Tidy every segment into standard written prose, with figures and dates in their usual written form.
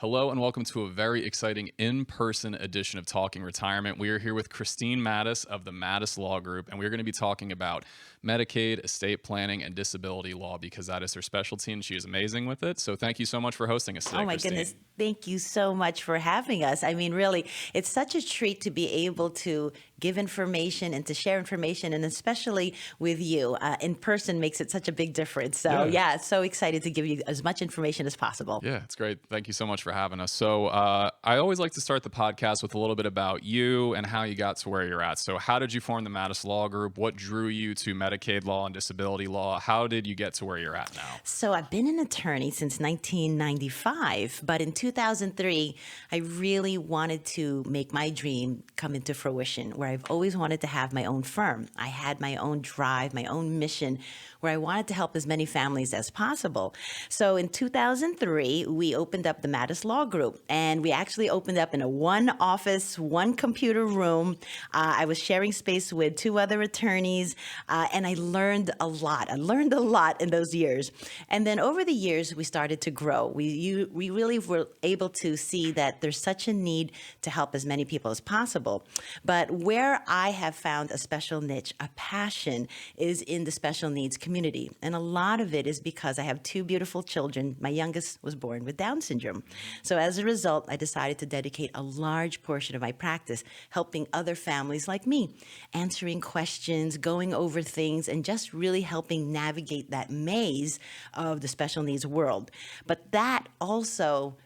Hello and welcome to a very exciting in-person edition of Talking Retirement. We are here with Christine Matus of the Matus Law Group, and we're going to be talking about Medicaid, estate planning, and disability law because that is her specialty and she is amazing with it. So thank you so much for hosting us today, Oh my Christine. goodness. Thank you so much for having us. I mean, really, it's such a treat to be able to give information and to share information, and especially with you in person makes it such a big difference. So, yeah, so excited to give you as much information as possible. Yeah, it's great. Thank you so much for having us. So, I always like to start the podcast with a little bit about you and how you got to where you're at. So, how did you form the Matus Law Group? What drew you to Medicaid law and disability law? How did you get to where you're at now? So I've been an attorney since 1995, but in 2003, I really wanted to make my dream come into fruition, where I've always wanted to have my own firm. I had my own drive, my own mission, where I wanted to help as many families as possible. So in 2003, we opened up the Matus Law Group, and we actually opened up in a one office, one computer room. I was sharing space with two other attorneys, and I learned a lot. I learned a lot in those years. And then over the years, we started to grow. We really were able to see that there's such a need to help as many people as possible. But where I have found a special niche, a passion, is in the special needs community. And a lot of it is because I have two beautiful children. My youngest was born with Down syndrome. So as a result, I decided to dedicate a large portion of my practice helping other families like me, answering questions, going over things, and just really helping navigate that maze of the special needs world. But that also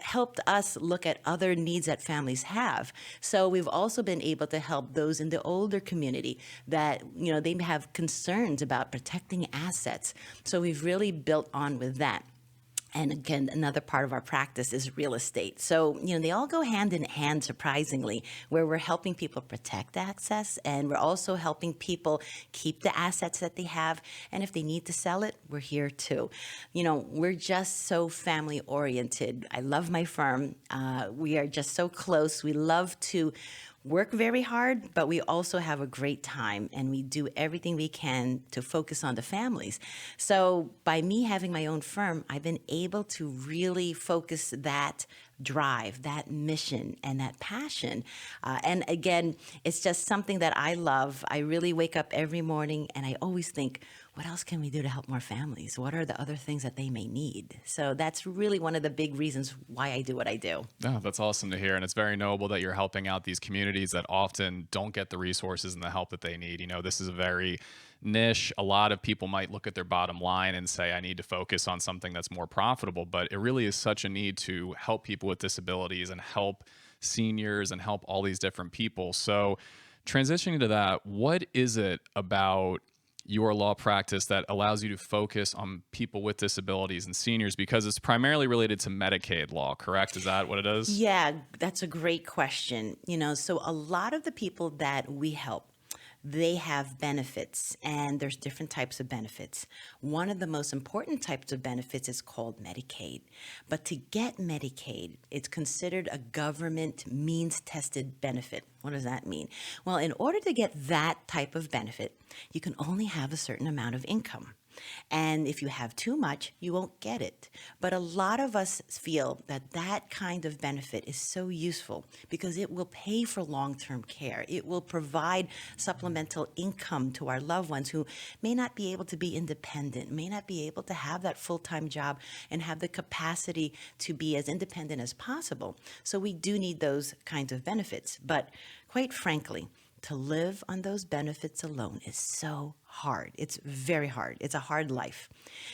helped us look at other needs that families have. So we've also been able to help those in the older community that, they have concerns about protecting assets. So we've really built on with that. And again, another part of our practice is real estate. So, they all go hand in hand, surprisingly, where we're helping people protect access, and we're also helping people keep the assets that they have. And if they need to sell it, we're here too. We're just so family oriented. I love my firm. We are just so close. We love to work very hard, but we also have a great time, and we do everything we can to focus on the families. So by me having my own firm, I've been able to really focus that drive, that mission, and that passion. And again, it's just something that I love. I really wake up every morning and I always think, what else can we do to help more families? What are the other things that they may need? So that's really one of the big reasons why I do what I do. Oh, that's awesome to hear. And it's very noble that you're helping out these communities that often don't get the resources and the help that they need. This is a very niche. A lot of people might look at their bottom line and say, I need to focus on something that's more profitable, but it really is such a need to help people with disabilities and help seniors and help all these different people. So transitioning to that, what is it about your law practice that allows you to focus on people with disabilities and seniors, because it's primarily related to Medicaid law, correct? Is that what it is? Yeah, that's a great question. So a lot of the people that we help, they have benefits, and there's different types of benefits. One of the most important types of benefits is called Medicaid. But to get Medicaid, it's considered a government means-tested benefit. What does that mean? Well, in order to get that type of benefit, you can only have a certain amount of income. And if you have too much, you won't get it. But a lot of us feel that that kind of benefit is so useful because it will pay for long-term care. It will provide supplemental income to our loved ones who may not be able to be independent, may not be able to have that full-time job and have the capacity to be as independent as possible. So we do need those kinds of benefits. But quite frankly, to live on those benefits alone is so hard. It's very hard. It's a hard life.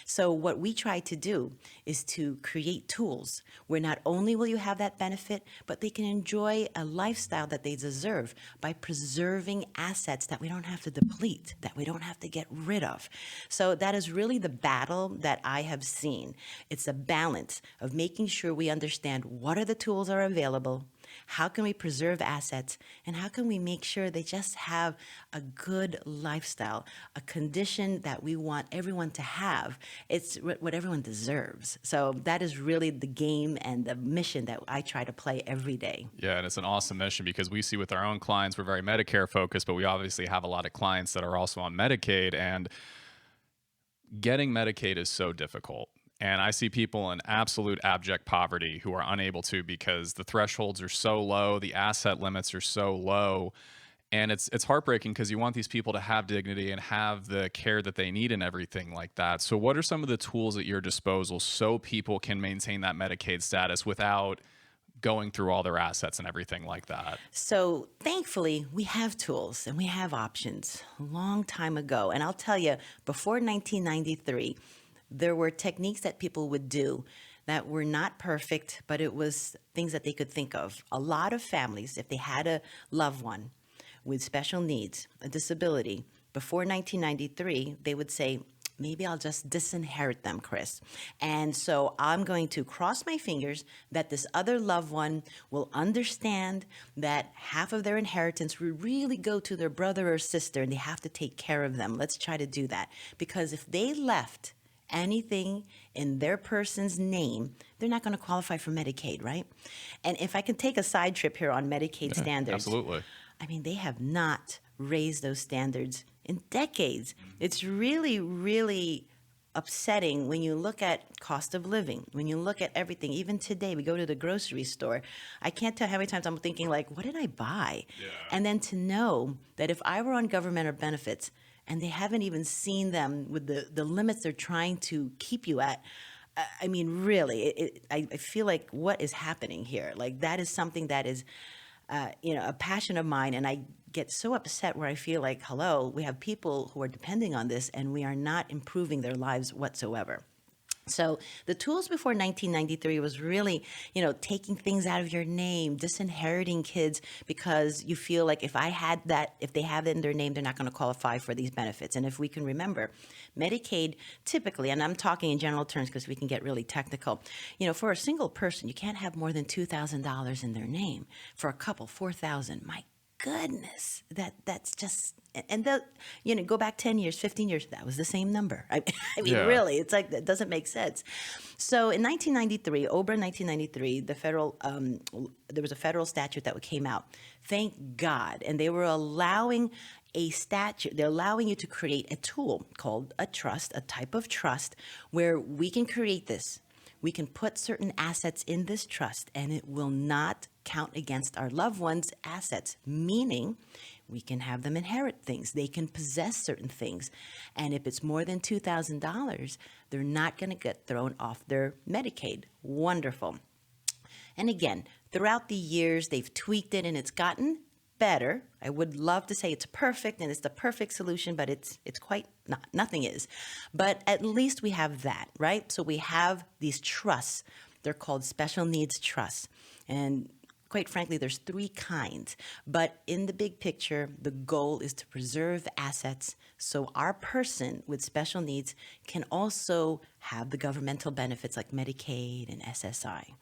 So what we try to do is to create tools where not only will you have that benefit, but they can enjoy a lifestyle that they deserve by preserving assets that we don't have to deplete, that we don't have to get rid of. So that is really the battle that I have seen. It's a balance of making sure we understand what are the tools that are available, how can we preserve assets, and how can we make sure they just have a good lifestyle, a condition that we want everyone to have. It's what everyone deserves. So that is really the game and the mission that I try to play every day. Yeah, and it's an awesome mission because we see with our own clients, we're very Medicare focused, but we obviously have a lot of clients that are also on Medicaid, and getting Medicaid is so difficult. And I see people in absolute abject poverty who are unable to because the thresholds are so low, the asset limits are so low. And it's heartbreaking because you want these people to have dignity and have the care that they need and everything like that. So what are some of the tools at your disposal so people can maintain that Medicaid status without going through all their assets and everything like that? So thankfully, we have tools and we have options a long time ago. And I'll tell you, before 1993, there were techniques that people would do that were not perfect, but it was things that they could think of. A lot of families, if they had a loved one with special needs, a disability, before 1993, they would say, maybe I'll just disinherit them, Chris. And so I'm going to cross my fingers that this other loved one will understand that half of their inheritance will really go to their brother or sister and they have to take care of them. Let's try to do that. Because if they left anything in their person's name, they're not going to qualify for Medicaid, right? And if I can take a side trip here on Medicaid standards. Absolutely. I mean, they have not raised those standards in decades. It's really, really upsetting when you look at cost of living, when you look at everything. Even today, we go to the grocery store. I can't tell how many times I'm thinking, like, what did I buy? Yeah. And then to know that if I were on government or benefits and they haven't even seen them with the limits they're trying to keep you at, I mean, really, I feel like what is happening here? Like, that is something that is a passion of mine, and I get so upset where I feel like, hello, we have people who are depending on this, and we are not improving their lives whatsoever. So the tools before 1993 was really, taking things out of your name, disinheriting kids because you feel like if they have it in their name, they're not going to qualify for these benefits. And if we can remember, Medicaid typically, and I'm talking in general terms because we can get really technical, for a single person, you can't have more than $2,000 in their name. For a couple, $4,000. My goodness, that's just, and go back 10 years, 15 years, that was the same number. I mean, Yeah. really, it's like, that doesn't make sense. So in 1993, OBRA 1993, there was a federal statute that came out. Thank God. And they were allowing they're allowing you to create a tool called a trust, a type of trust, where we can create this. We can put certain assets in this trust and it will not count against our loved ones' assets, meaning we can have them inherit things. They can possess certain things. And if it's more than $2,000, they're not going to get thrown off their Medicaid. Wonderful. And again, throughout the years, they've tweaked it and it's gotten better. I would love to say it's perfect and it's the perfect solution, but it's quite not. Nothing is. But at least we have that, right? So we have these trusts. They're called special needs trusts. And quite frankly, there's three kinds. But in the big picture, the goal is to preserve assets so our person with special needs can also have the governmental benefits like Medicaid and SSI.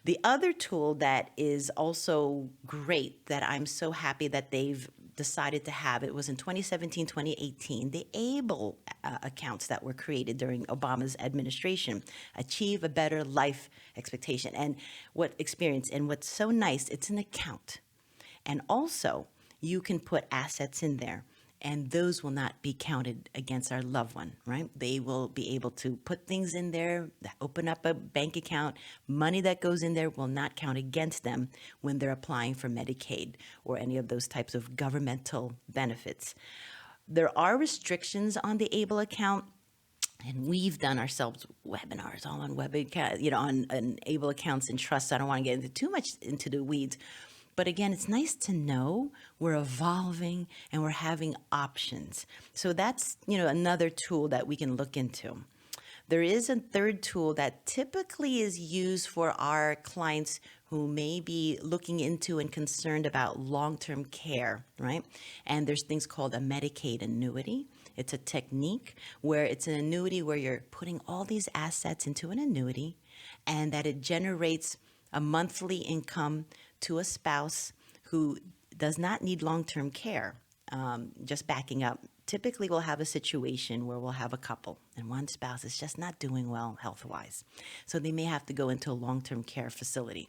The other tool that is also great that I'm so happy that they've decided to have, it was in 2017, 2018, the ABLE accounts that were created during Obama's administration, Achieve a Better Life Expectation. And what's so nice, it's an account. And also, you can put assets in there. And those will not be counted against our loved one, right? They will be able to put things in there, open up a bank account. Money that goes in there will not count against them when they're applying for Medicaid or any of those types of governmental benefits. There are restrictions on the ABLE account. And we've done ourselves webinars all on on ABLE accounts and trusts. I don't want to get into too much into the weeds. But again, it's nice to know we're evolving and we're having options. So that's, another tool that we can look into. There is a third tool that typically is used for our clients who may be looking into and concerned about long-term care, right? And there's things called a Medicaid annuity. It's a technique where it's an annuity where you're putting all these assets into an annuity and that it generates a monthly income to a spouse who does not need long-term care. Just backing up, typically we'll have a situation where we'll have a couple and one spouse is just not doing well health-wise. So they may have to go into a long-term care facility.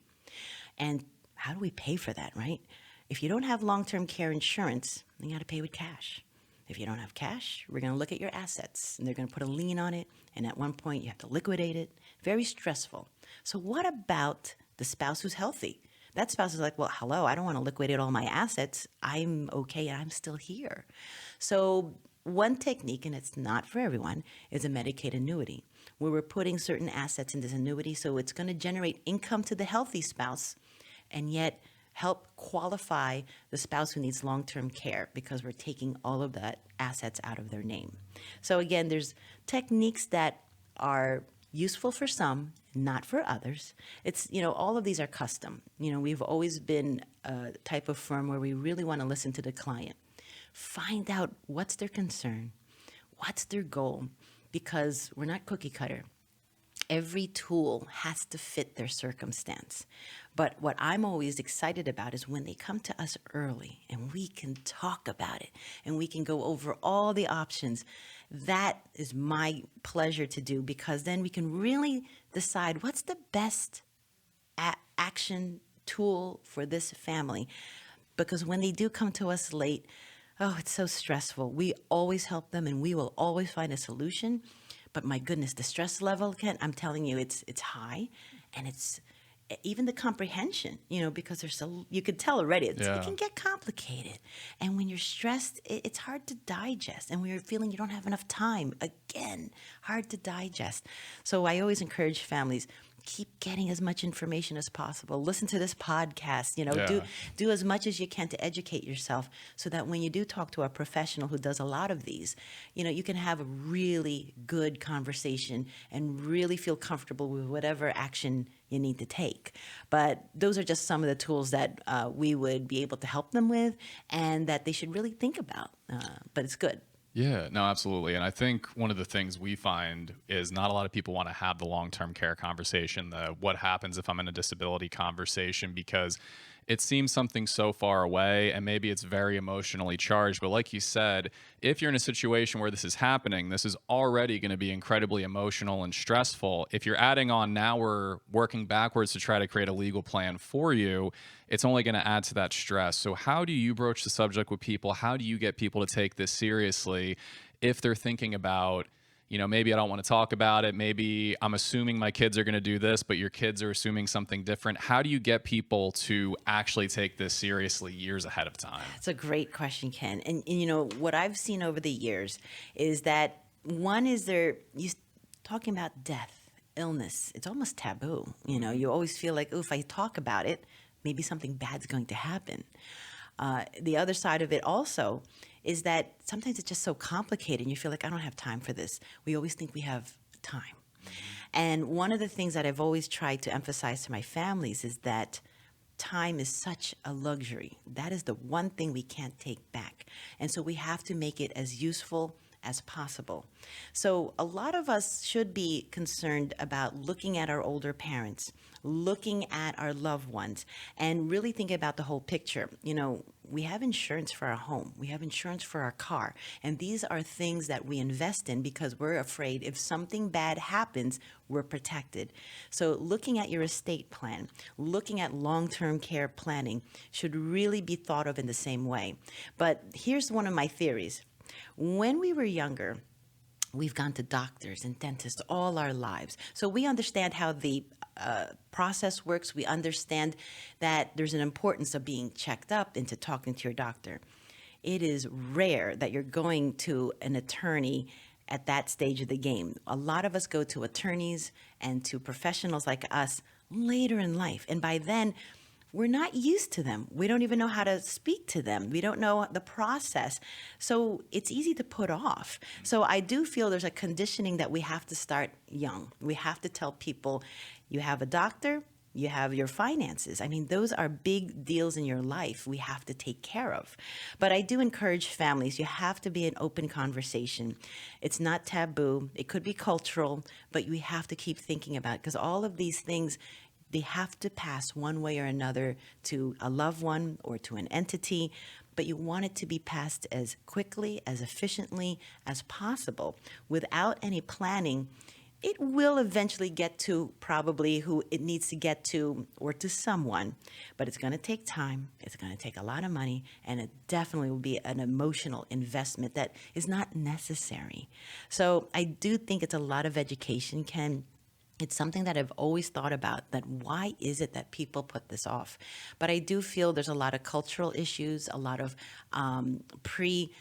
And how do we pay for that, right? If you don't have long-term care insurance, then you got to pay with cash. If you don't have cash, we're going to look at your assets and they're going to put a lien on it. And at one point, you have to liquidate it. Very stressful. So, what about the spouse who's healthy? That spouse is like, well, hello, I don't want to liquidate all my assets. I'm okay and I'm still here. So, one technique, and it's not for everyone, is a Medicaid annuity, where we're putting certain assets in this annuity. So, it's going to generate income to the healthy spouse and yet help qualify the spouse who needs long-term care because we're taking all of that assets out of their name. So again, there's techniques that are useful for some, not for others. It's, all of these are custom. We've always been a type of firm where we really want to listen to the client. Find out what's their concern, what's their goal, because we're not cookie cutter. Every tool has to fit their circumstance. But what I'm always excited about is when they come to us early and we can talk about it and we can go over all the options. That is my pleasure to do, because then we can really decide what's the best action tool for this family. Because when they do come to us late, oh, it's so stressful. We always help them and we will always find a solution. But my goodness, the stress level, Ken, I'm telling you, it's high, and it's even the comprehension, because there's you could tell already, it Yeah. can get complicated. And when you're stressed, it's hard to digest. And when you're feeling you don't have enough time, again, hard to digest. So I always encourage families, keep getting as much information as possible. Listen to this podcast, Yeah. do as much as you can to educate yourself so that when you do talk to a professional who does a lot of these, you can have a really good conversation and really feel comfortable with whatever action you need to take. But those are just some of the tools that we would be able to help them with and that they should really think about. But it's good. Yeah, no, absolutely. And I think one of the things we find is not a lot of people want to have the long-term care conversation, the what happens if I'm in a disability conversation, because it seems something so far away and maybe it's very emotionally charged. But like you said, if you're in a situation where this is happening, this is already going to be incredibly emotional and stressful. If you're adding on now we're working backwards to try to create a legal plan for you, it's only going to add to that stress. So how do you broach the subject with people? How do you get people to take this seriously if they're thinking about, maybe I don't want to talk about it. Maybe I'm assuming my kids are going to do this, but your kids are assuming something different. How do you get people to actually take this seriously years ahead of time? It's a great question, Ken. And what I've seen over the years is that one is you talking about death, illness. It's almost taboo. You always feel like, oh, if I talk about it, maybe something bad's going to happen. The other side of it also is that sometimes it's just so complicated and you feel like, I don't have time for this. We always think we have time. And one of the things that I've always tried to emphasize to my families is that time is such a luxury. That is the one thing we can't take back. And so we have to make it as useful as possible. So a lot of us should be concerned about looking at our older parents, looking at our loved ones, and really thinking about the whole picture. We have insurance for our home, we have insurance for our car, and these are things that we invest in because we're afraid if something bad happens, we're protected. So looking at your estate plan, looking at long-term care planning should really be thought of in the same way. But here's one of my theories. When we were younger, we've gone to doctors and dentists all our lives. So we understand how the process works. We understand that there's an importance of being checked up and to talking to your doctor. It is rare that you're going to an attorney at that stage of the game. A lot of us go to attorneys and to professionals like us later in life. And by then, we're not used to them. We don't even know how to speak to them. We don't know the process. So it's easy to put off. So I do feel there's a conditioning that we have to start young. We have to tell people, you have a doctor, you have your finances. I mean, those are big deals in your life we have to take care of. But I do encourage families, you have to be an open conversation. It's not taboo. It could be cultural, but we have to keep thinking about it because all of these things, they have to pass one way or another to a loved one or to an entity, but you want it to be passed as quickly, as efficiently as possible. Without any planning, It will eventually get to probably who it needs to get to or to someone, but it's going to take time. It's going to take a lot of money, and it definitely will be an emotional investment that is not necessary. So I do think it's a lot of education, Ken. It's something that I've always thought about, that why is it that people put this off? But I do feel there's a lot of cultural issues, a lot of pre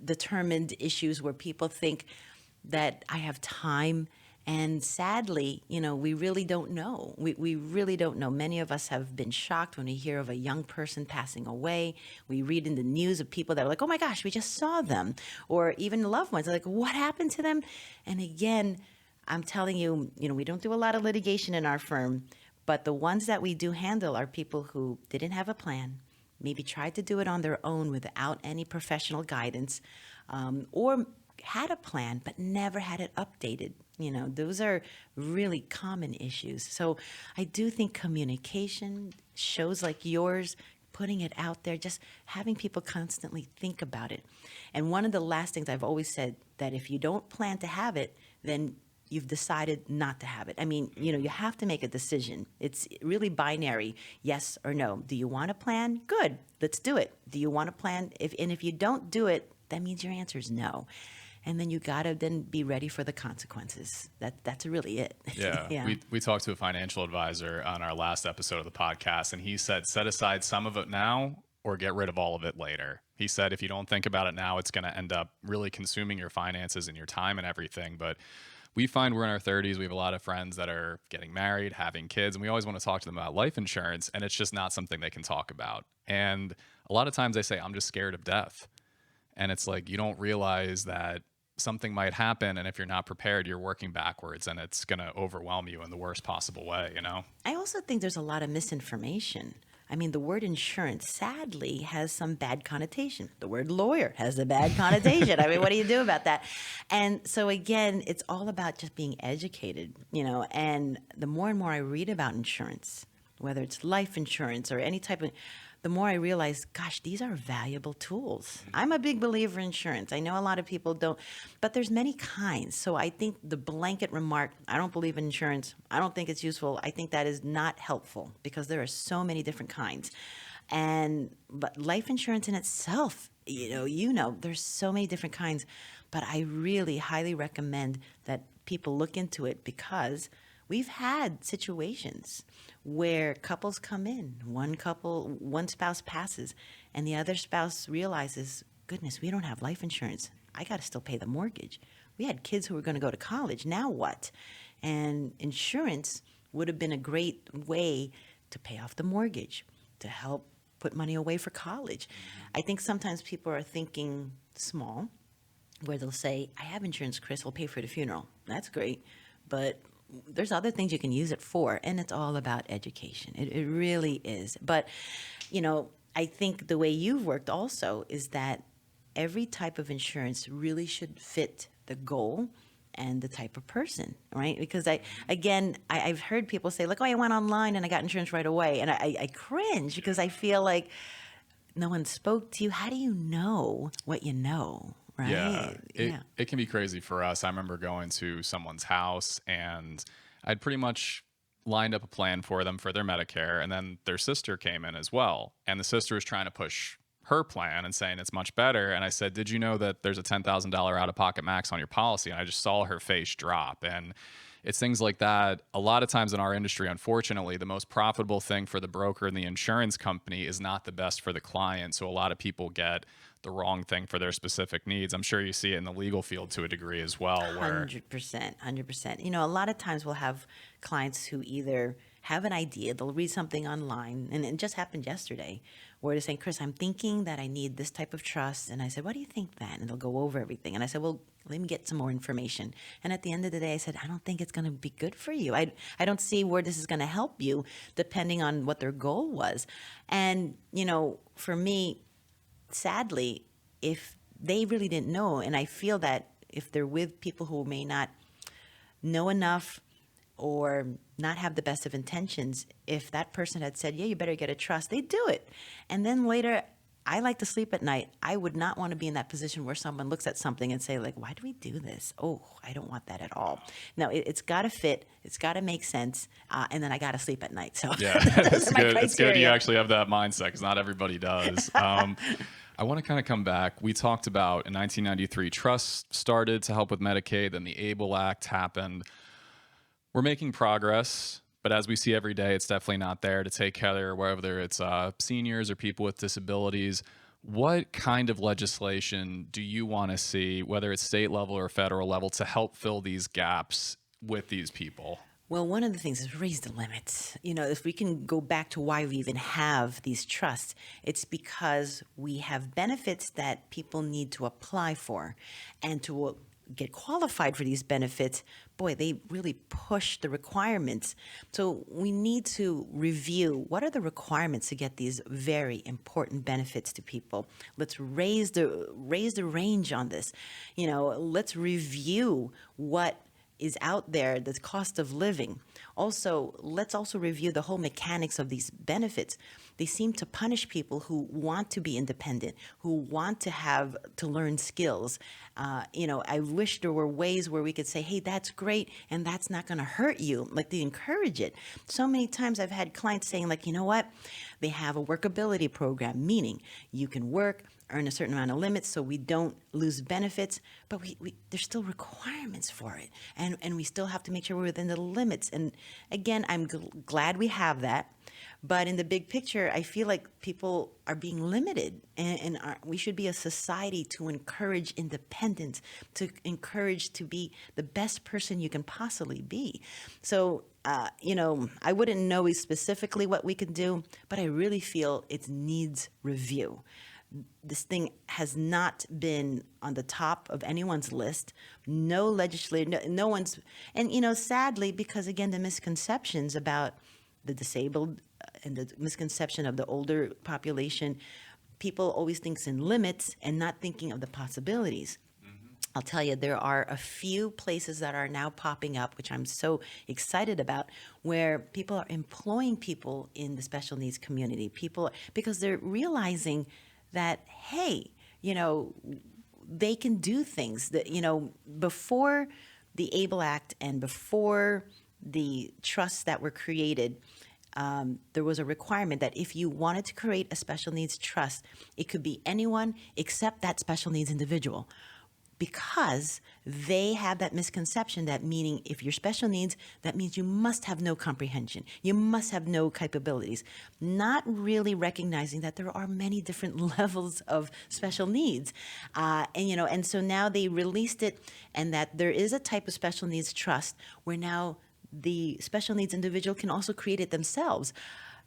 determined issues where people think that I have time. And sadly, we really don't know. We really don't know. Many of us have been shocked when we hear of a young person passing away. We read in the news of people that are like, oh my gosh, we just saw them. Or even loved ones are like, what happened to them? And again, I'm telling you, we don't do a lot of litigation in our firm, but the ones that we do handle are people who didn't have a plan, maybe tried to do it on their own without any professional guidance, or had a plan but never had it updated. Those are really common issues. So I do think communication, shows like yours, putting it out there, just having people constantly think about it. And one of the last things I've always said, that if you don't plan to have it, then you've decided not to have it. I mean, you have to make a decision. It's really binary, yes or no. Do you want a plan? Good, let's do it. Do you want a plan? If you don't do it, that means your answer is no. And then you gotta then be ready for the consequences. That's really it. Yeah. Yeah. We talked to a financial advisor on our last episode of the podcast, and he said, set aside some of it now or get rid of all of it later. He said, if you don't think about it now, it's going to end up really consuming your finances and your time and everything. But we find we're in our 30s. We have a lot of friends that are getting married, having kids, and we always want to talk to them about life insurance, and it's just not something they can talk about. And a lot of times they say, I'm just scared of death. And it's like, you don't realize that something might happen, and if you're not prepared, you're working backwards, and it's going to overwhelm you in the worst possible way. I also think there's a lot of misinformation. I mean, the word insurance sadly has some bad connotation. The word lawyer has a bad connotation. I mean, what do you do about that? And so again, it's all about just being educated, and the more and more I read about insurance, whether it's life insurance or any type of, the more I realize, gosh, these are valuable tools. I'm a big believer in insurance. I know a lot of people don't, but there's many kinds. So I think the blanket remark, I don't believe in insurance, I don't think it's useful, I think that is not helpful, because there are so many different kinds. But life insurance in itself, there's so many different kinds. But I really highly recommend that people look into it, because we've had situations where couples come in, one spouse passes, and the other spouse realizes, goodness, we don't have life insurance. I got to still pay the mortgage. We had kids who were going to go to college. Now what? And insurance would have been a great way to pay off the mortgage, to help put money away for college. I think sometimes people are thinking small, where they'll say, I have insurance, Chris, I'll pay for the funeral. That's great. But there's other things you can use it for, and it's all about education. It really is. But, I think the way you've worked also is that every type of insurance really should fit the goal and the type of person, right? Because I've heard people say, like, oh, I went online and I got insurance right away. And I cringe, because I feel like no one spoke to you. How do you know what you know? Right. Yeah, it can be crazy for us. I remember going to someone's house, and I'd pretty much lined up a plan for them for their Medicare, and then their sister came in as well. And the sister was trying to push her plan and saying it's much better. And I said, did you know that there's a $10,000 out-of-pocket max on your policy? And I just saw her face drop. And it's things like that. A lot of times in our industry, unfortunately, the most profitable thing for the broker and the insurance company is not the best for the client. So a lot of people get the wrong thing for their specific needs. I'm sure you see it in the legal field to a degree as well. 100%. A lot of times we'll have clients who either have an idea, they'll read something online, and it just happened yesterday, where they're saying, Chris, I'm thinking that I need this type of trust. And I said, what do you think then? And they'll go over everything. And I said, well, let me get some more information. And at the end of the day, I said, I don't think it's going to be good for you. I don't see where this is going to help you, depending on what their goal was. And, for me, sadly, if they really didn't know, and I feel that if they're with people who may not know enough or not have the best of intentions, if that person had said, yeah, you better get a trust, they'd do it. And then later, I like to sleep at night. I would not want to be in that position where someone looks at something and say, like, why do we do this? Oh, I don't want that at all. No, it's got to fit. It's got to make sense. And then I got to sleep at night. So Yeah, those it's are my good. It's good you criteria. actually have that mindset because not everybody does. I want to kind of come back. We talked about in 1993, trust started to help with Medicaid, then the ABLE Act happened. We're making progress, but as we see every day, it's definitely not there to take care of whether it's seniors or people with disabilities. What kind of legislation do you want to see, whether it's state level or federal level, to help fill these gaps with these people? Well, one of the things is raise the limits. If we can go back to why we even have these trusts, it's because we have benefits that people need to apply for. And to get qualified for these benefits, boy, they really push the requirements. So we need to review what are the requirements to get these very important benefits to people. Let's raise the range on this. Let's review what is out there, the cost of living. Also, let's also review the whole mechanics of these benefits. They seem to punish people who want to be independent, who want to learn skills. I wish there were ways where we could say, hey, that's great, and that's not going to hurt you. Like, they encourage it. So many times I've had clients saying, like, you know what? They have a workability program, meaning you can work, earn a certain amount of limits so we don't lose benefits, but there's still requirements for it. And we still have to make sure we're within the limits. And again, I'm glad we have that. But in the big picture, I feel like people are being limited, and we should be a society to encourage independence, to encourage to be the best person you can possibly be. So, I wouldn't know specifically what we could do, but I really feel it needs review. This thing has not been on the top of anyone's list. No legislator, no one's, and sadly, because again, the misconceptions about the disabled and the misconception of the older population, people always thinks in limits and not thinking of the possibilities. I'll tell you, there are a few places that are now popping up, which I'm so excited about, where people are employing people in the special needs community. Because they're realizing that, hey, they can do things that, before the ABLE Act and before the trusts that were created, there was a requirement that if you wanted to create a special needs trust, it could be anyone except that special needs individual. Because they have that misconception that meaning if you're special needs, that means you must have no comprehension. You must have no capabilities. Not really recognizing that there are many different levels of special needs. And so now they released it, and that there is a type of special needs trust where now the special needs individual can also create it themselves.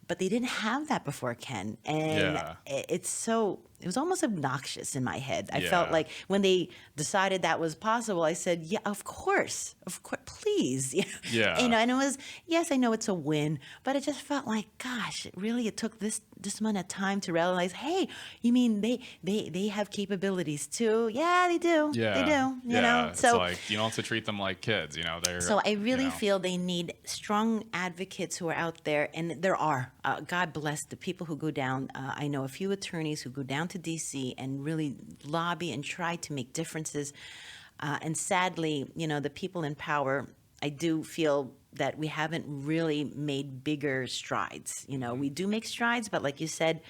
But they didn't have that before, Ken. And Yeah. it was almost obnoxious in my head. I felt Yeah. like when they decided that was possible, I said, yeah, of course, please. Yeah. And it was, yes, I know it's a win, but it just felt like, gosh, it took this amount of time to realize, hey, you mean they have capabilities too? Yeah, they do. Yeah. They do, Yeah. It's So like you don't have to treat them like kids, they're so I really feel they need strong advocates who are out there, and there are. God bless the people who go down. I know a few attorneys who go down to D.C. and really lobby and try to make differences. And sadly, the people in power, I do feel that we haven't really made bigger strides. We do make strides, but like you said,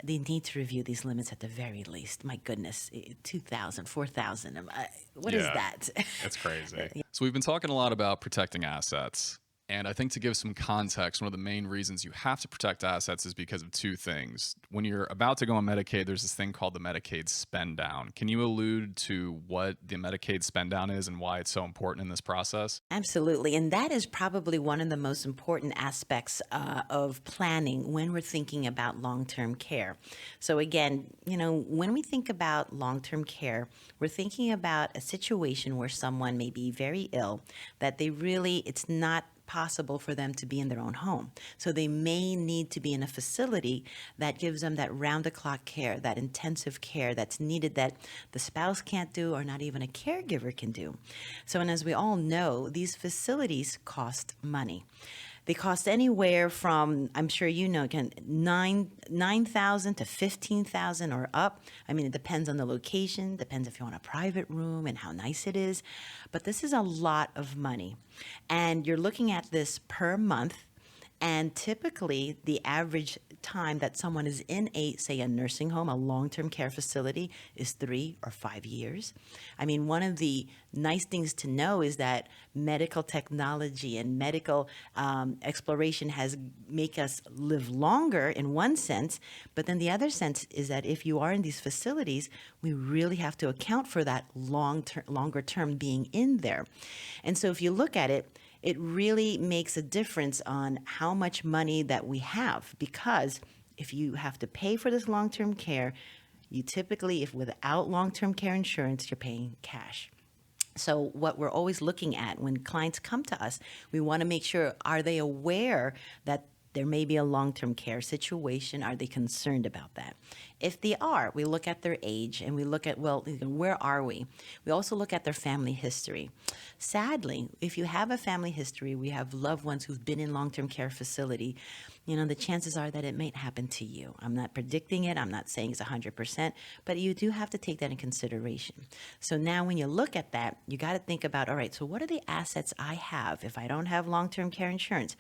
they need to review these limits at the very least. My goodness, 2,000, 4,000. What is Yeah. that? It's crazy. So we've been talking a lot about protecting assets. And I think to give some context, one of the main reasons you have to protect assets is because of two things. When you're about to go on Medicaid, there's this thing called the Medicaid spend down. Can you allude to what the Medicaid spend down is and why it's so important in this process? Absolutely. And that is probably one of the most important aspects of planning when we're thinking about long-term care. So again, when we think about long-term care, we're thinking about a situation where someone may be very ill, that it's not possible for them to be in their own home. So they may need to be in a facility that gives them that round-the-clock care, that intensive care that's needed that the spouse can't do or not even a caregiver can do. So, and as we all know, these facilities cost money. They cost anywhere from, I'm sure you know, again, 9,000 to 15,000 or up. I mean, it depends on the location, depends if you want a private room and how nice it is. But this is a lot of money. And you're looking at this per month. And typically, the average time that someone is in say, a nursing home, a long-term care facility, is 3 or 5 years. I mean, one of the nice things to know is that medical technology and medical exploration has make us live longer in one sense, but then the other sense is that if you are in these facilities, we really have to account for that longer term being in there. And so, if you look at it, it really makes a difference on how much money that we have, because if you have to pay for this long-term care, you typically, if without long-term care insurance, you're paying cash. So what we're always looking at when clients come to us, we want to make sure, are they aware that there may be a long-term care situation? Are they concerned about that? If they are, we look at their age and we look at, well, where are we? We also look at their family history. Sadly, if you have a family history, we have loved ones who've been in long-term care facility, the chances are that it might happen to you. I'm not predicting it. I'm not saying it's 100%, but you do have to take that in consideration. So now when you look at that, you got to think about, all right, so what are the assets I have if I don't have long-term care insurance?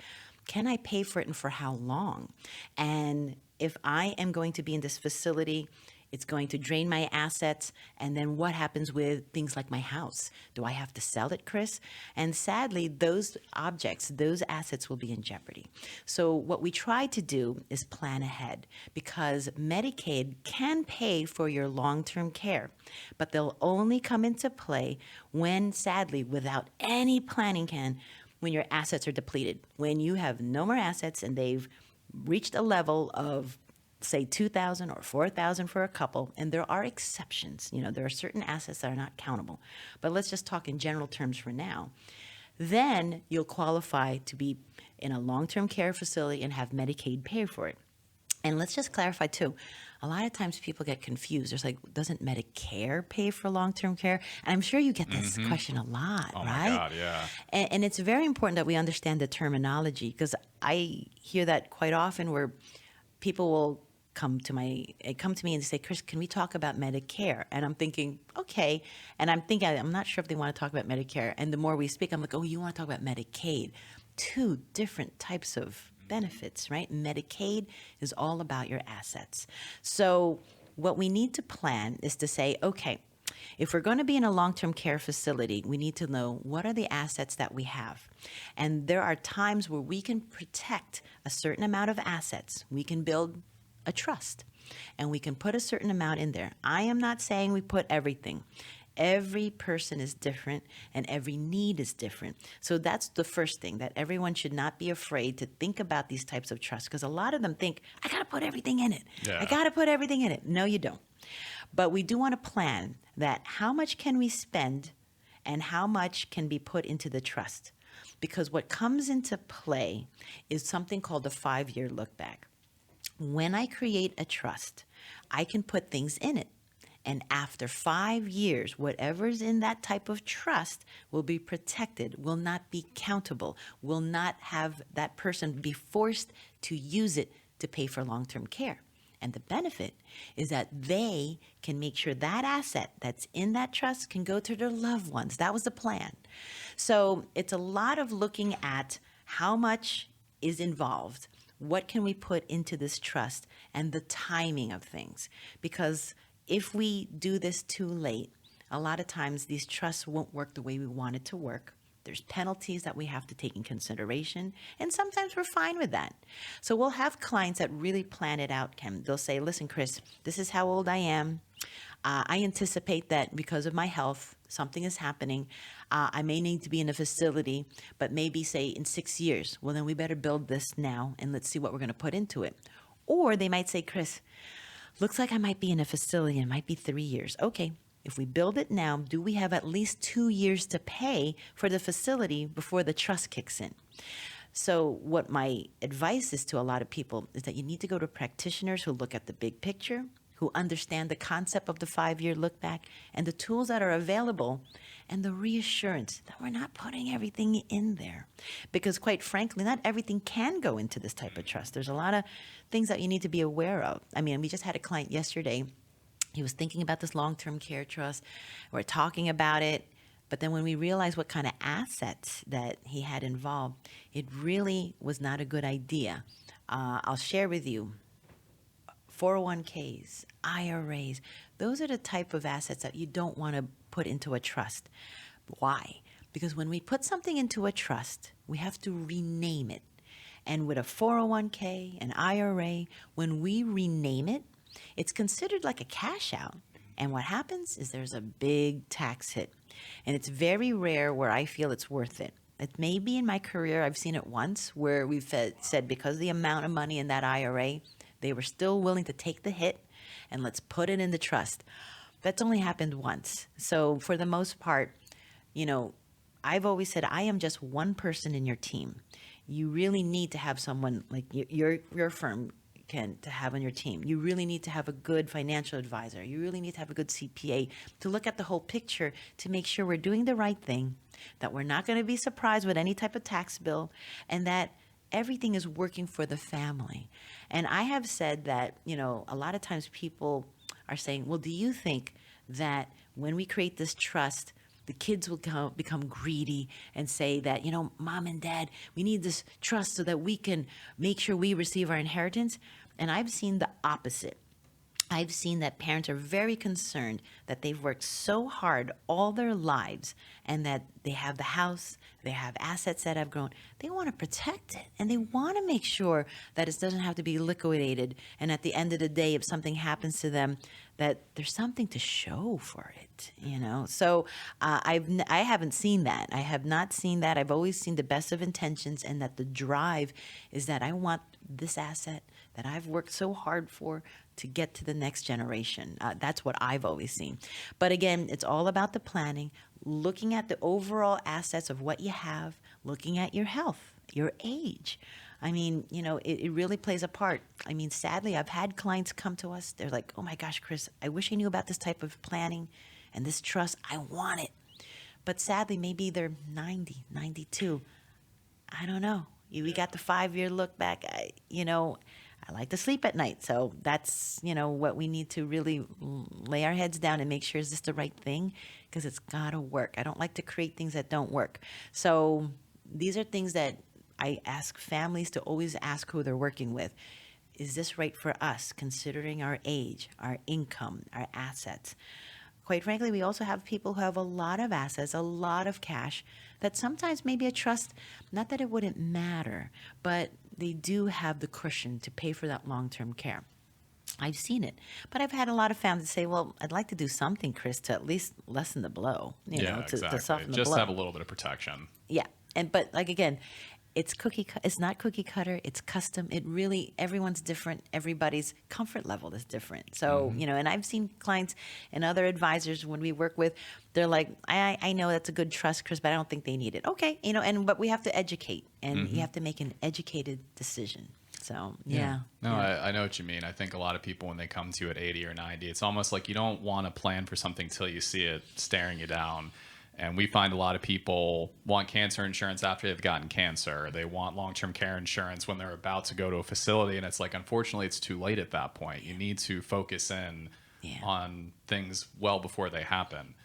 Can I pay for it and for how long? And if I am going to be in this facility, it's going to drain my assets. And then what happens with things like my house? Do I have to sell it, Chris? And sadly, those objects, those assets will be in jeopardy. So what we try to do is plan ahead, because Medicaid can pay for your long-term care, but they'll only come into play when, sadly, without any planning, when your assets are depleted, when you have no more assets and they've reached a level of, say, 2,000 or 4,000 for a couple, and there are exceptions. There are certain assets that are not countable. But let's just talk in general terms for now. Then you'll qualify to be in a long-term care facility and have Medicaid pay for it. And let's just clarify too, a lot of times people get confused. There's like, doesn't Medicare pay for long-term care? And I'm sure you get this question a lot, Oh right? my God, yeah. And it's very important that we understand the terminology, because I hear that quite often where people will come to me and say, Chris, can we talk about Medicare? And I'm thinking, okay. And I'm not sure if they want to talk about Medicare. And the more we speak, I'm like, oh, you want to talk about Medicaid? Two different types of benefits, right? Medicaid is all about your assets. So what we need to plan is to say, okay, if we're going to be in a long-term care facility, we need to know what are the assets that we have. And there are times where we can protect a certain amount of assets. We can build a trust and we can put a certain amount in there. I am not saying we put everything. Every person is different and every need is different. So that's the first thing, that everyone should not be afraid to think about these types of trusts, because a lot of them think, I got to put everything in it. Yeah. I got to put everything in it. No, you don't. But we do want to plan that how much can we spend and how much can be put into the trust. Because what comes into play is something called a 5-year look back. When I create a trust, I can put things in it. And after 5 years, whatever's in that type of trust will be protected, will not be countable, will not have that person be forced to use it to pay for long-term care. And the benefit is that they can make sure that asset that's in that trust can go to their loved ones. That was the plan. So it's a lot of looking at how much is involved, what can we put into this trust, and the timing of things. Because if we do this too late, a lot of times these trusts won't work the way we want it to work. There's penalties that we have to take in consideration, and sometimes we're fine with that. So we'll have clients that really plan it out, Kim. They'll say, listen, Chris, this is how old I am. I anticipate that because of my health, something is happening. I may need to be in a facility, but maybe say in 6 years. Well, then we better build this now and let's see what we're going to put into it. Or they might say, Chris, looks like I might be in a facility and it might be 3 years. Okay, if we build it now, do we have at least 2 years to pay for the facility before the trust kicks in? So what my advice is to a lot of people is that you need to go to practitioners who look at the big picture, who understand the concept of the 5-year look back and the tools that are available, and the reassurance that we're not putting everything in there. Because quite frankly, not everything can go into this type of trust. There's a lot of things that you need to be aware of. I mean, we just had a client yesterday. He was thinking about this long-term care trust. We're talking about it. But then when we realized what kind of assets that he had involved, it really was not a good idea. I'll share with you 401ks, IRAs, those are the type of assets that you don't want to put into a trust. Why? Because when we put something into a trust, we have to rename it. And with a 401k, an IRA, when we rename it, it's considered like a cash out. And what happens is there's a big tax hit. And it's very rare where I feel it's worth it. It may be in my career, I've seen it once, where we've said because of the amount of money in that IRA, they were still willing to take the hit and let's put it in the trust. That's only happened once. So for the most part, I've always said I am just one person in your team. You really need to have someone like your firm to have on your team. You really need to have a good financial advisor. You really need to have a good CPA to look at the whole picture to make sure we're doing the right thing, that we're not going to be surprised with any type of tax bill, and that everything is working for the family. And I have said that, a lot of times people are saying, well, do you think that when we create this trust, the kids will become greedy and say that, mom and dad, we need this trust so that we can make sure we receive our inheritance? And I've seen the opposite. I've seen that parents are very concerned that they've worked so hard all their lives and that they have the house, they have assets that have grown. They want to protect it and they want to make sure that it doesn't have to be liquidated. And at the end of the day, if something happens to them, that there's something to show for it, So I haven't seen that. I have not seen that. I've always seen the best of intentions, and that the drive is that I want this asset that I've worked so hard for to get to the next generation. That's what I've always seen. But again, it's all about the planning, looking at the overall assets of what you have, looking at your health, your age. I mean, it really plays a part. I mean, sadly, I've had clients come to us. They're like, oh my gosh, Chris, I wish I knew about this type of planning and this trust. I want it. But sadly, maybe they're 90, 92. I don't know. We got the 5-year look back. I like to sleep at night. So that's, what we need to really lay our heads down and make sure, is this the right thing? Because it's got to work. I don't like to create things that don't work. So these are things that I ask families to always ask who they're working with. Is this right for us, considering our age, our income, our assets? Quite frankly, we also have people who have a lot of assets, a lot of cash, that sometimes maybe a trust, not that it wouldn't matter, but they do have the cushion to pay for that long-term care. I've seen it. But I've had a lot of families say, well, I'd like to do something, Chris, to at least lessen the blow, Exactly. to soften the Just blow. have a little bit of protection. Yeah. But again, it's not cookie cutter, it's custom. It really, everyone's different. Everybody's comfort level is different. So, and I've seen clients and other advisors when we work with, they're like, I know that's a good trust, Chris, but I don't think they need it. Okay. But we have to educate, and you have to make an educated decision. So, yeah. No, I know what you mean. I think a lot of people, when they come to you at 80 or 90, it's almost like you don't want to plan for something till you see it staring you down. And we find a lot of people want cancer insurance after they've gotten cancer. They want long-term care insurance when they're about to go to a facility. And it's like, unfortunately, it's too late at that point. You need to focus in on things well before they happen.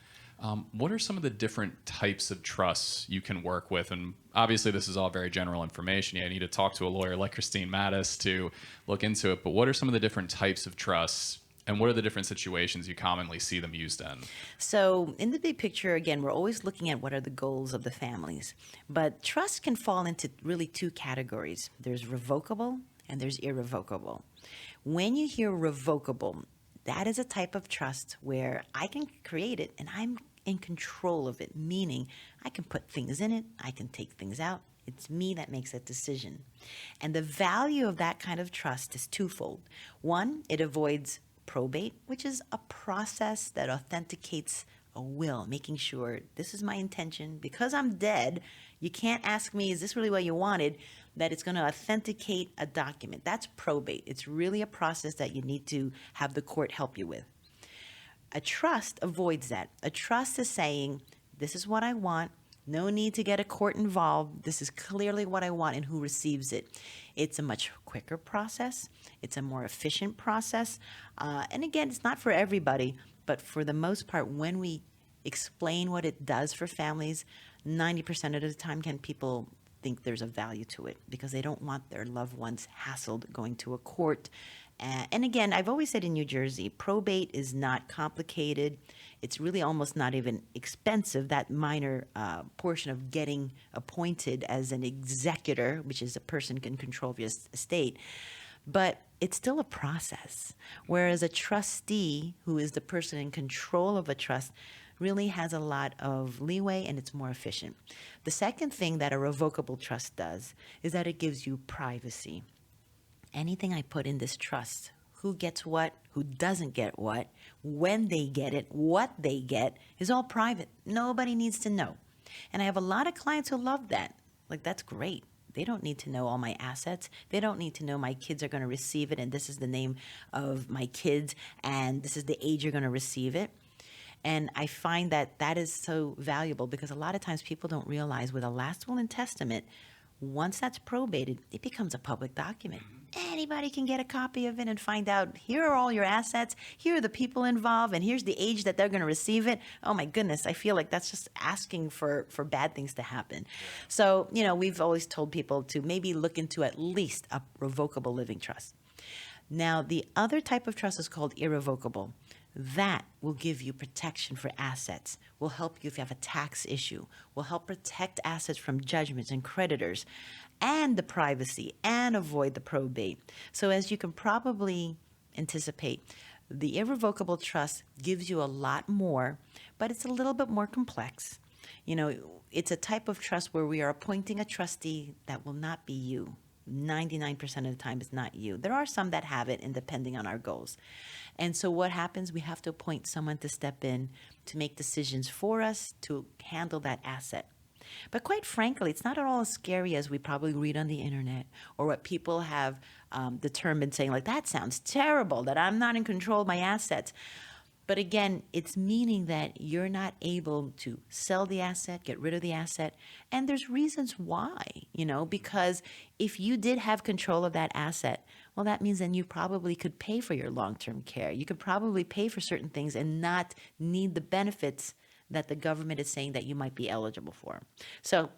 What are some of the different types of trusts you can work with? And obviously, this is all very general information. You need to talk to a lawyer like Christine Matus to look into it. But what are some of the different types of trusts? And what are the different situations you commonly see them used in? So in the big picture, again, we're always looking at what are the goals of the families. But trust can fall into really two categories. There's revocable and there's irrevocable. When you hear revocable, that is a type of trust where I can create it and I'm in control of it, meaning I can put things in it, I can take things out. It's me that makes that decision. And the value of that kind of trust is twofold. One, it avoids probate, which is a process that authenticates a will, making sure this is my intention. Because I'm dead, you can't ask me, is this really what you wanted? That it's going to authenticate a document. That's probate. It's really a process that you need to have the court help you with. A trust avoids that. A trust is saying, this is what I want. No need to get a court involved. This is clearly what I want and who receives it. It's a much quicker process. It's a more efficient process. And again, it's not for everybody, but for the most part, when we explain what it does for families, 90% of the time can people think there's a value to it because they don't want their loved ones hassled going to a court. And again, I've always said in New Jersey, probate is not complicated. It's really almost not even expensive, that minor portion of getting appointed as an executor, which is a person can control your estate. But it's still a process. Whereas a trustee, who is the person in control of a trust, really has a lot of leeway and it's more efficient. The second thing that a revocable trust does is that it gives you privacy. Anything I put in this trust, who gets what, who doesn't get what, when they get it, what they get, is all private. Nobody needs to know. And I have a lot of clients who love that. Like, that's great. They don't need to know all my assets. They don't need to know my kids are going to receive it and this is the name of my kids and this is the age you're going to receive it. And I find that that is so valuable because a lot of times people don't realize with a last will and testament, once that's probated, it becomes a public document. Anybody can get a copy of it and find out, here are all your assets, here are the people involved, and here's the age that they're going to receive it. Oh my goodness, I feel like that's just asking for bad things to happen. So, we've always told people to maybe look into at least a revocable living trust. Now, the other type of trust is called irrevocable. That will give you protection for assets, will help you if you have a tax issue, will help protect assets from judgments and creditors, and the privacy, and avoid the probate. So as you can probably anticipate, the irrevocable trust gives you a lot more, but it's a little bit more complex. It's a type of trust where we are appointing a trustee that will not be you. 99% of the time it's not you. There are some that have it, and depending on our goals. And so what happens, we have to appoint someone to step in to make decisions for us to handle that asset. But quite frankly, it's not at all as scary as we probably read on the internet or what people have determined, saying like, that sounds terrible, that I'm not in control of my assets. But again, it's meaning that you're not able to sell the asset, get rid of the asset. And there's reasons why, because if you did have control of that asset, well, that means then you probably could pay for your long-term care. You could probably pay for certain things and not need the benefits that the government is saying that you might be eligible for. So,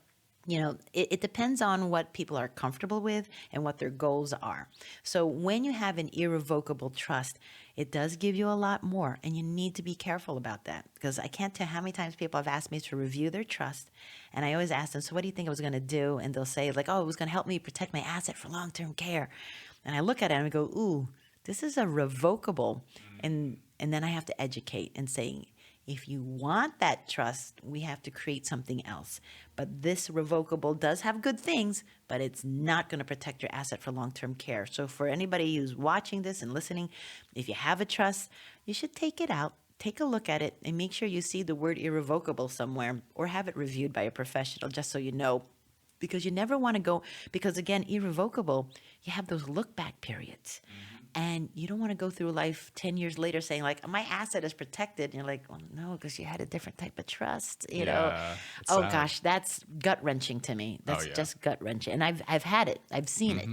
it depends on what people are comfortable with and what their goals are. So when you have an irrevocable trust, it does give you a lot more, and you need to be careful about that, because I can't tell how many times people have asked me to review their trust, and I always ask them, so what do you think I was going to do? And they'll say like, oh, it was going to help me protect my asset for long-term care. And I look at it and I go, ooh, this is a revocable. And then I have to educate and say, if you want that trust, we have to create something else. But this revocable does have good things, but it's not going to protect your asset for long-term care. So for anybody who's watching this and listening, if you have a trust, you should take it out, take a look at it, and make sure you see the word irrevocable somewhere or have it reviewed by a professional, just so you know. Because you never want to go, because again, irrevocable, you have those look-back periods. And you don't want to go through life 10 years later saying like, my asset is protected. And you're like, well, no, because you had a different type of trust, know? Oh sad. gosh, that's gut wrenching to me. That's just gut wrenching. And I've had it, I've seen it.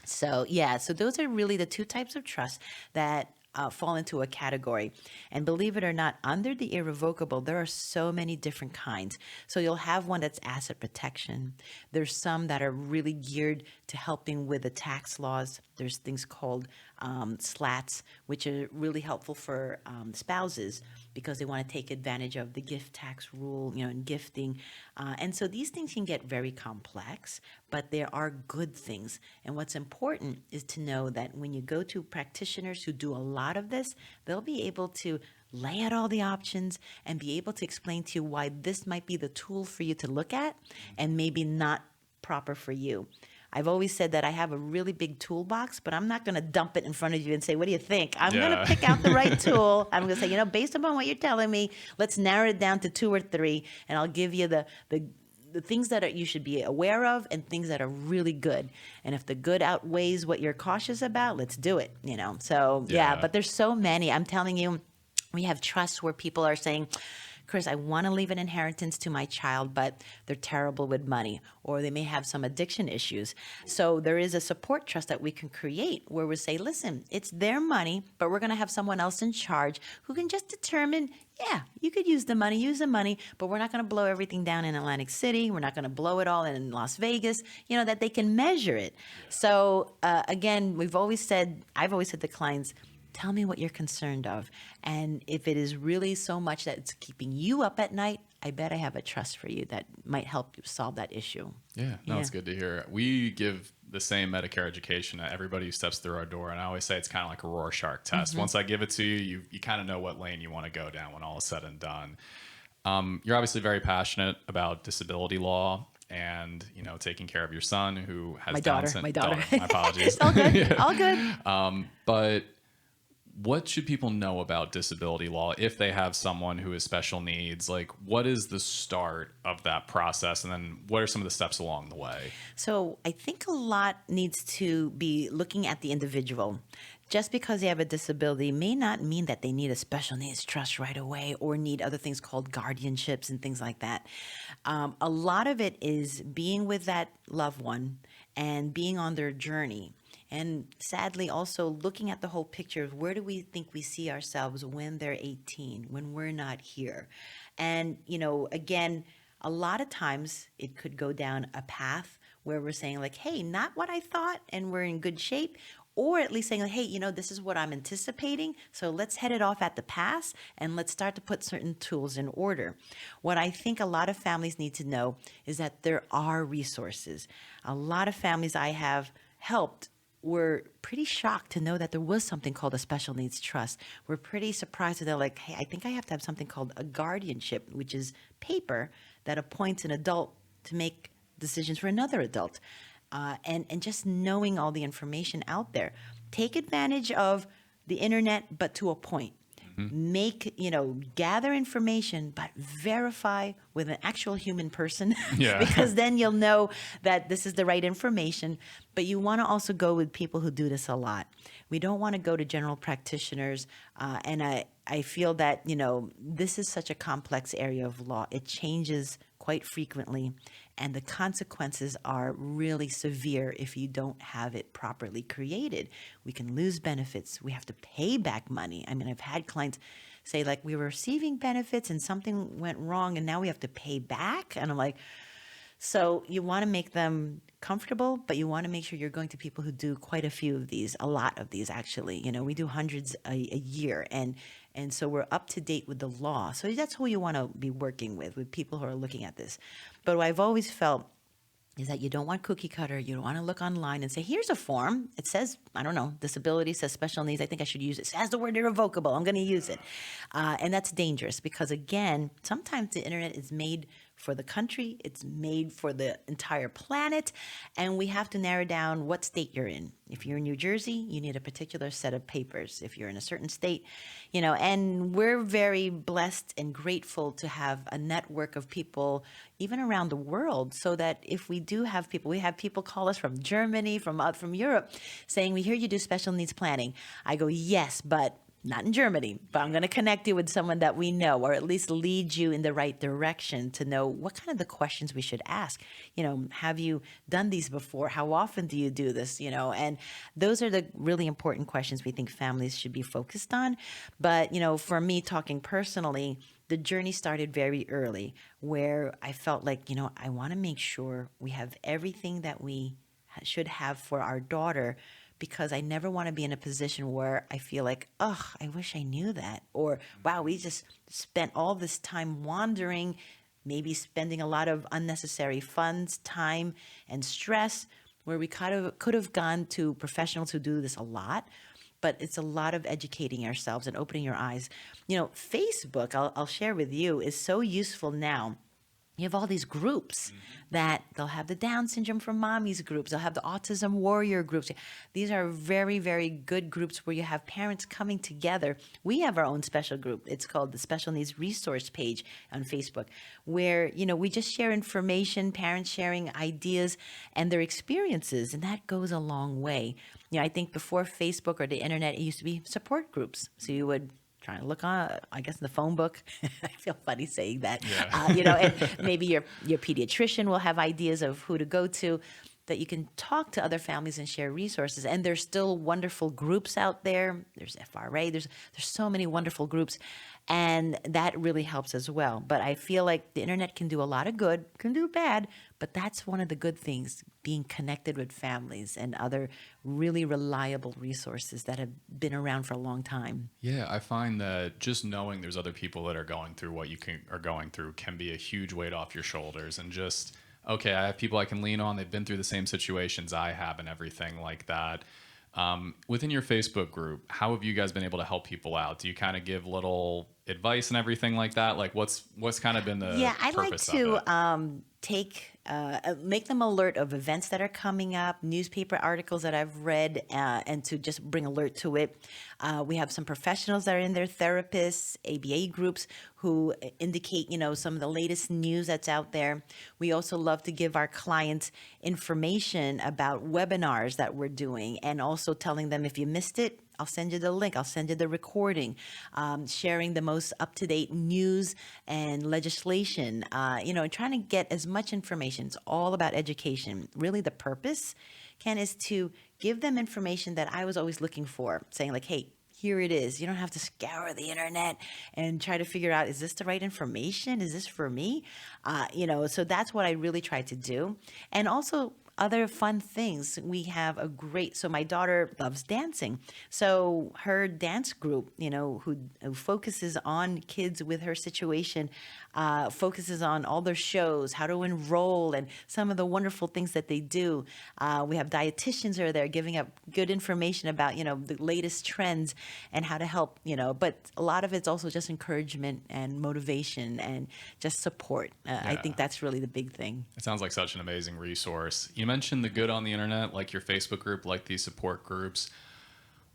So so those are really the two types of trust that fall into a category. And believe it or not, under the irrevocable, there are so many different kinds. So you'll have one that's asset protection. There's some that are really geared to helping with the tax laws. There's things called slats, which are really helpful for spouses because they want to take advantage of the gift tax rule, and gifting. And so these things can get very complex, but there are good things. And what's important is to know that when you go to practitioners who do a lot of this, they'll be able to lay out all the options and be able to explain to you why this might be the tool for you to look at and maybe not proper for you. I've always said that I have a really big toolbox, but I'm not going to dump it in front of you and say, what do you think? I'm going to pick out the right tool. I'm going to say, based upon what you're telling me, let's narrow it down to 2 or 3, and I'll give you the things that you should be aware of and things that are really good. And if the good outweighs what you're cautious about, let's do it, So, but there's so many. I'm telling you, we have trusts where people are saying, Chris, I want to leave an inheritance to my child, but they're terrible with money, or they may have some addiction issues. So there is a support trust that we can create where we say, listen, it's their money, but we're going to have someone else in charge who can just determine, yeah, you could use the money, but we're not going to blow everything down in Atlantic City. We're not going to blow it all in Las Vegas, that they can measure it. So again, I've always said to clients, tell me what you're concerned of. And if it is really so much that it's keeping you up at night, I bet I have a trust for you that might help you solve that issue. Yeah, no, it's good to hear. We give the same Medicare education to everybody who steps through our door. And I always say it's kind of like a Rorschach test. Once I give it to you, you kind of know what lane you want to go down when all is said and done. You're obviously very passionate about disability law and, taking care of your son who has My Down daughter. syndrome. My apologies. It's all good. All good. But what should people know about disability law if they have someone who has special needs? Like, what is the start of that process? And then what are some of the steps along the way? So I think a lot needs to be looking at the individual. Just because they have a disability may not mean that they need a special needs trust right away or need other things called guardianships and things like that. A lot of it is being with that loved one and being on their journey. And sadly, also looking at the whole picture of where do we think we see ourselves when they're 18, when we're not here. And, again, a lot of times it could go down a path where we're saying like, hey, not what I thought, and we're in good shape. Or at least saying, like, hey, this is what I'm anticipating. So let's head it off at the pass and let's start to put certain tools in order. What I think a lot of families need to know is that there are resources. A lot of families I have helped were pretty shocked to know that there was something called a special needs trust. We're pretty surprised that they're like, hey, I think I have to have something called a guardianship, which is paper that appoints an adult to make decisions for another adult. And just knowing all the information out there. Take advantage of the internet, but to a point. Make, gather information, but verify with an actual human person. Yeah. Because then you'll know that this is the right information. But you want to also go with people who do this a lot. We don't want to go to general practitioners. And I feel that, this is such a complex area of law. It changes quite frequently. And the consequences are really severe if you don't have it properly created. We can lose benefits. We have to pay back money. I mean, I've had clients say, like, we were receiving benefits and something went wrong and now we have to pay back. And I'm like, so you want to make them comfortable, but you want to make sure you're going to people who do quite a few of these, a lot of these actually. We do hundreds a year, and so we're up to date with the law. So that's who you want to be working with people who are looking at this. But what I've always felt is that you don't want cookie cutter. You don't want to look online and say, here's a form. It says, I don't know, disability, says special needs. I think I should use it. It has the word irrevocable. I'm going to use it. And that's dangerous because, again, sometimes the internet is made for the country. It's made for the entire planet. And we have to narrow down what state you're in. If you're in New Jersey, you need a particular set of papers. If you're in a certain state, and we're very blessed and grateful to have a network of people, even around the world, so that if we do have people, we have people call us from Germany, from Europe, saying, we hear you do special needs planning. I go, yes, but not in Germany, but I'm going to connect you with someone that we know, or at least lead you in the right direction to know what kind of the questions we should ask. Have you done these before? How often do you do this? And those are the really important questions we think families should be focused on. But, for me, talking personally, the journey started very early where I felt like, I want to make sure we have everything that we should have for our daughter, because I never want to be in a position where I feel like, oh, I wish I knew that. Or, wow, we just spent all this time wandering, maybe spending a lot of unnecessary funds, time, and stress, where we could have gone to professionals who do this a lot. But it's a lot of educating ourselves and opening your eyes. Facebook, I'll share with you, is so useful now. You have all these groups that they'll have the Down syndrome for mommies groups. They'll have the autism warrior groups. These are very, very good groups where you have parents coming together. We have our own special group. It's called the Special Needs Resource page on Facebook, where, we just share information, parents sharing ideas and their experiences. And that goes a long way. I think before Facebook or the internet, it used to be support groups. So you would trying to look on, I guess, in the phone book. I feel funny saying that, Yeah. and maybe your pediatrician will have ideas of who to go to, that you can talk to other families and share resources. And there's still wonderful groups out there. There's FRA. There's so many wonderful groups, and that really helps as well. But I feel like the internet can do a lot of good, can do bad, but that's one of the good things, being connected with families and other really reliable resources that have been around for a long time. Yeah, I find that just knowing there's other people that are going through what are going through can be a huge weight off your shoulders. And just, okay, I have people I can lean on. They've been through the same situations I have and everything like that. Within your Facebook group, how have you guys been able to help people out? Do you kind of give little advice and everything like that? Like what's kind of been the Yeah, I like purpose of to it? make them alert of events that are coming up, newspaper articles that I've read, and to just bring alert to it. We have some professionals that are in there, therapists, ABA groups, who indicate, some of the latest news that's out there. We also love to give our clients information about webinars that we're doing, and also telling them, if you missed it, I'll send you the link. I'll send you the recording, sharing the most up-to-date news and legislation, and trying to get as much information. It's all about education. Really, the purpose, Ken, is to give them information that I was always looking for, saying like, hey, here it is. You don't have to scour the internet and try to figure out, is this the right information? Is this for me? So that's what I really try to do. And also, other fun things. We have so my daughter loves dancing. So her dance group, who focuses on kids with her situation, focuses on all their shows, how to enroll, and some of the wonderful things that they do. We have dietitians who are there giving up good information about, the latest trends and how to help, but a lot of it's also just encouragement and motivation and just support. I Yeah. think that's really the big thing. It sounds like such an amazing resource. You mentioned the good on the internet, like your Facebook group, like these support groups.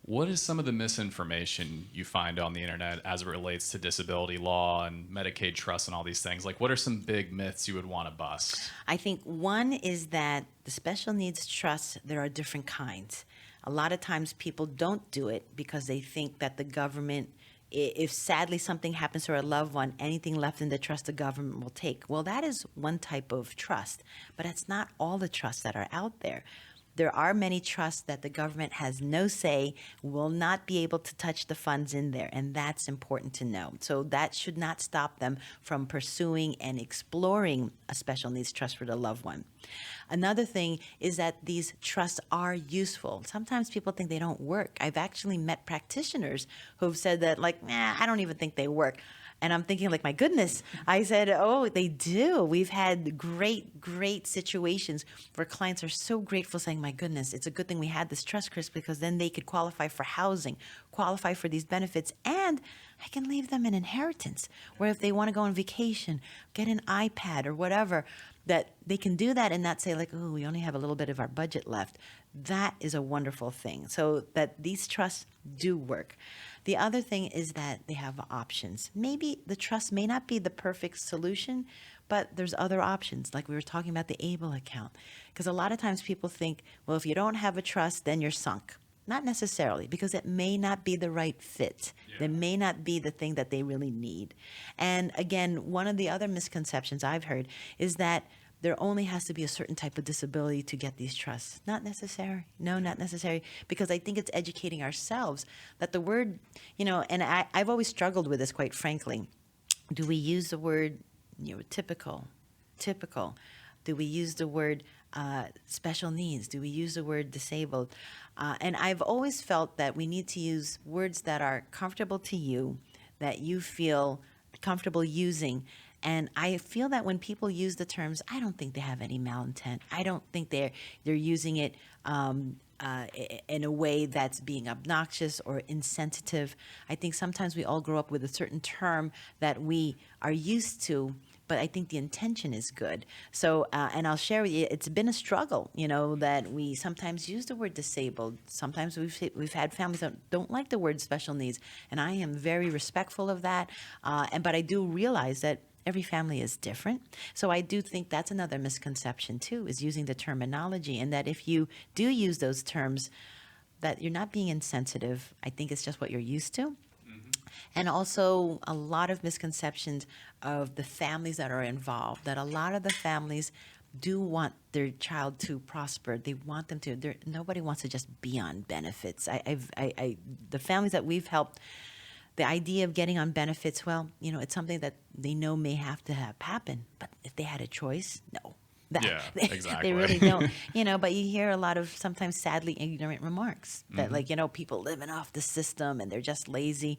What is some of the misinformation you find on the internet as it relates to disability law and Medicaid trust and all these things? Like, what are some big myths you would want to bust? I think one is that the special needs trusts, there are different kinds. A lot of times people don't do it because they think that the government, if sadly something happens to a loved one, anything left in the trust the government will take. Well, that is one type of trust, but it's not all the trusts that are out there. There are many trusts that the government has no say, will not be able to touch the funds in there, and that's important to know. So that should not stop them from pursuing and exploring a special needs trust for the loved one. Another thing is that these trusts are useful. Sometimes people think they don't work. I've actually met practitioners who've said that, like, I don't even think they work. And I'm thinking, like, my goodness. I said, oh, they do. We've had great situations where clients are so grateful, saying, my goodness, it's a good thing we had this trust, Chris, because then they could qualify for housing, qualify for these benefits, and I can leave them an inheritance where if they want to go on vacation, get an iPad or whatever, that they can do that and not say, like, oh, we only have a little bit of our budget left. That is a wonderful thing. So that these trusts do work. The other thing is that they have options. Maybe the trust may not be the perfect solution, but there's other options. Like we were talking about the ABLE account. Because a lot of times people think, well, if you don't have a trust, then you're sunk. Not necessarily, because it may not be the right fit. Yeah. It may not be the thing that they really need. And again, one of the other misconceptions I've heard is that there only has to be a certain type of disability to get these trusts. Not necessary. No, not necessary. Because I think it's educating ourselves that the word, and I've always struggled with this, quite frankly. Do we use the word, typical? Do we use the word special needs? Do we use the word disabled? And I've always felt that we need to use words that are comfortable to you, that you feel comfortable using. And I feel that when people use the terms, I don't think they have any malintent. I don't think they're using it in a way that's being obnoxious or insensitive. I think sometimes we all grow up with a certain term that we are used to, but I think the intention is good. So, and I'll share with you, it's been a struggle, that we sometimes use the word disabled. Sometimes we've had families that don't like the word special needs, and I am very respectful of that. But I do realize that every family is different. So I do think that's another misconception too, is using the terminology, and that if you do use those terms, that you're not being insensitive. I think it's just what you're used to. And also a lot of misconceptions of the families that are involved, that a lot of the families do want their child to prosper. They want them to. Nobody wants to just be on benefits. The families that we've helped, the idea of getting on benefits, well, it's something that they know may have to have happen. But if they had a choice, no. That, Yeah, they really exactly. don't, but you hear a lot of sometimes sadly ignorant remarks that, Hmm. like, people living off the system and they're just lazy.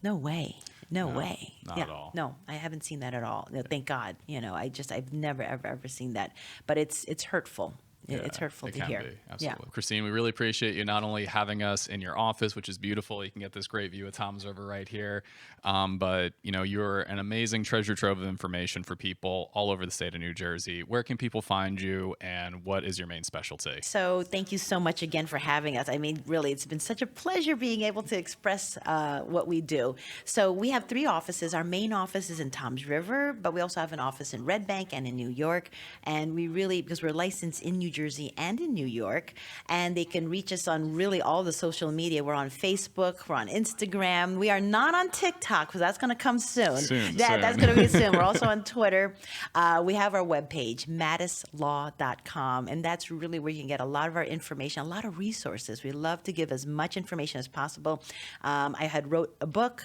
No way. No No, way. not Yeah. at all. No, I haven't seen that at all. No, thank God. I've never, ever, ever seen that. But it's hurtful. It's Yeah, hurtful it to can hear. be. Yeah. Absolutely. Christine, we really appreciate you not only having us in your office, which is beautiful. You can get this great view of Tom's River right here. But, you're an amazing treasure trove of information for people all over the state of New Jersey. Where can people find you and what is your main specialty? So thank you so much again for having us. I mean, really, it's been such a pleasure being able to express what we do. So we have 3 offices. Our main office is in Toms River, but we also have an office in Red Bank and in New York. And we really, because we're licensed in New Jersey and in New York, and they can reach us on really all the social media. We're on Facebook, we're on Instagram. We are not on TikTok because that's going to come soon. Soon, That's soon. going to be soon. We're also on Twitter. We have our webpage, matuslaw.com, and that's really where you can get a lot of our information, a lot of resources. We love to give as much information as possible. I had wrote a book,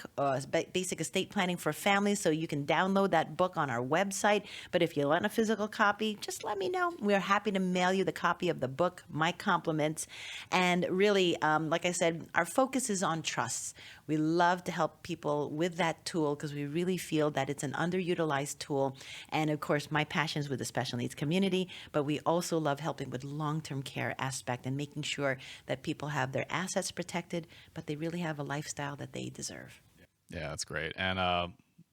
Basic Estate Planning for Families, so you can download that book on our website. But if you want a physical copy, just let me know. We're happy to mail you the copy of the book. My compliments. And really, like I said, our focus is on trusts. We love to help people with that tool because we really feel that it's an underutilized tool. And of course, my passion is with the special needs community, but we also love helping with long-term care aspect and making sure that people have their assets protected, but they really have a lifestyle that they deserve. Yeah, that's great. And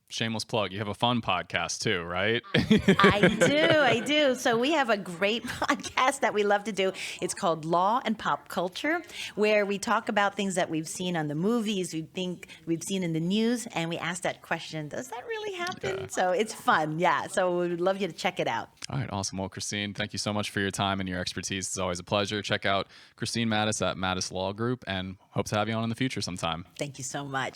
shameless plug, you have a fun podcast too, right? I do. So we have a great podcast that we love to do. It's called Law and Pop Culture, where we talk about things that we've seen on the movies, we think we've seen in the news, and we ask that question, does that really happen? Yeah. So it's fun. Yeah. So we would love you to check it out. All right, awesome. Well, Christine, thank you so much for your time and your expertise. It's always a pleasure. Check out Christine Matus at Matus Law Group and hope to have you on in the future sometime. Thank you so much.